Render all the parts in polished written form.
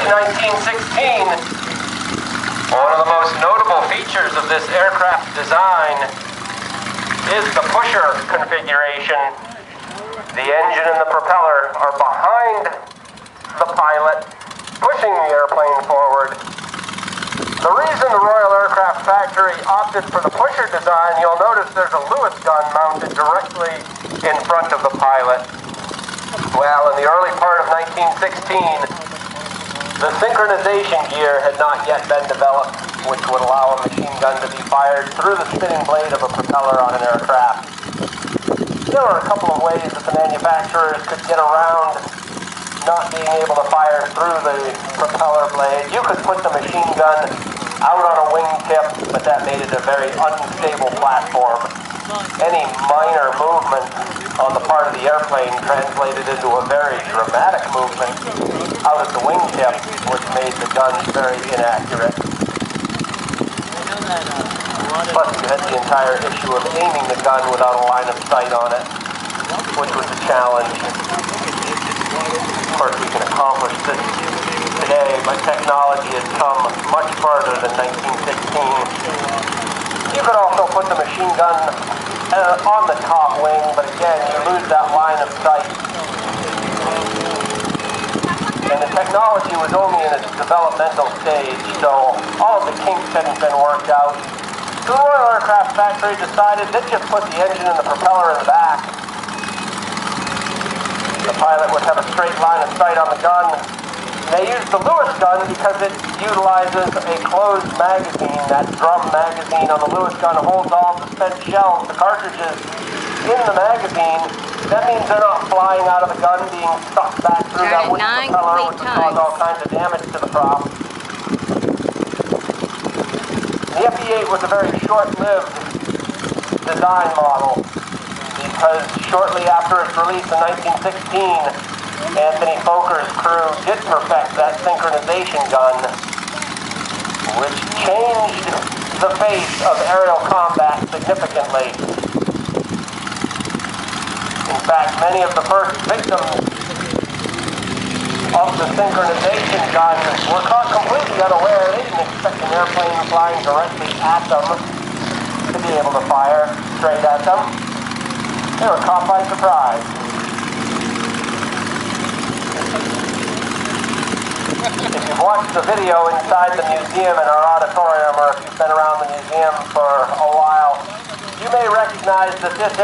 1916. One of the most notable features of this aircraft design is the pusher configuration. The engine and the propeller are behind the pilot, pushing the airplane forward. The reason the Royal Aircraft Factory opted for the pusher design, you'll notice there's a Lewis gun mounted directly in front of the pilot. Well, in the early part of 1916, the synchronization gear had not yet been developed, which would allow a machine gun to be fired through the spinning blade of a propeller on an aircraft. There were a couple of ways that the manufacturers could get around not being able to fire through the propeller blade. You could put the machine gun out on a wingtip, but that made it a very unstable platform. Any minor movement on the part of the airplane translated into a very dramatic movement out at the wingtip, which made the gun very inaccurate. Plus, you had the entire issue of aiming the gun without a line of sight on it, which was a challenge. Of course, we can accomplish this today, but technology has come much further than 1916. You could also put the machine gun on the top wing, but again, you lose that line of sight. And the technology was only in its developmental stage, so all of the kinks hadn't been worked out. The Royal Aircraft Factory decided they'd just put the engine and the propeller in the back. The pilot would have a straight line of sight on the gun. They used the Lewis gun because it utilizes a closed magazine. That drum magazine on the Lewis gun holds all the spent shells, the cartridges, in the magazine. That means they're not flying out of the gun, being sucked back through that wooden propeller, which would cause all kinds of damage to the prop. The FE-8 was a very short-lived design model, because shortly after its release in 1916, Anthony Foker's crew did perfect that synchronization gun, which changed the face of aerial combat significantly. In fact, many of the first victims of the synchronization gun were caught completely unaware. They didn't expect an airplane flying directly at them to be able to fire straight at them. They were caught by surprise. If you've watched the video inside the museum in our auditorium, or if you've been around the museum for a while, you may recognize that this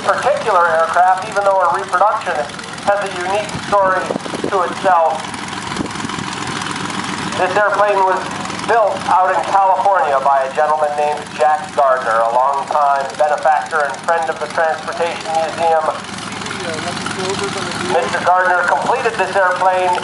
particular aircraft, even though in reproduction, has a unique story to itself. This airplane was built out in California by a gentleman named Jack Gardner, a longtime benefactor and friend of the Transportation Museum. Mr. Gardner completed this airplane in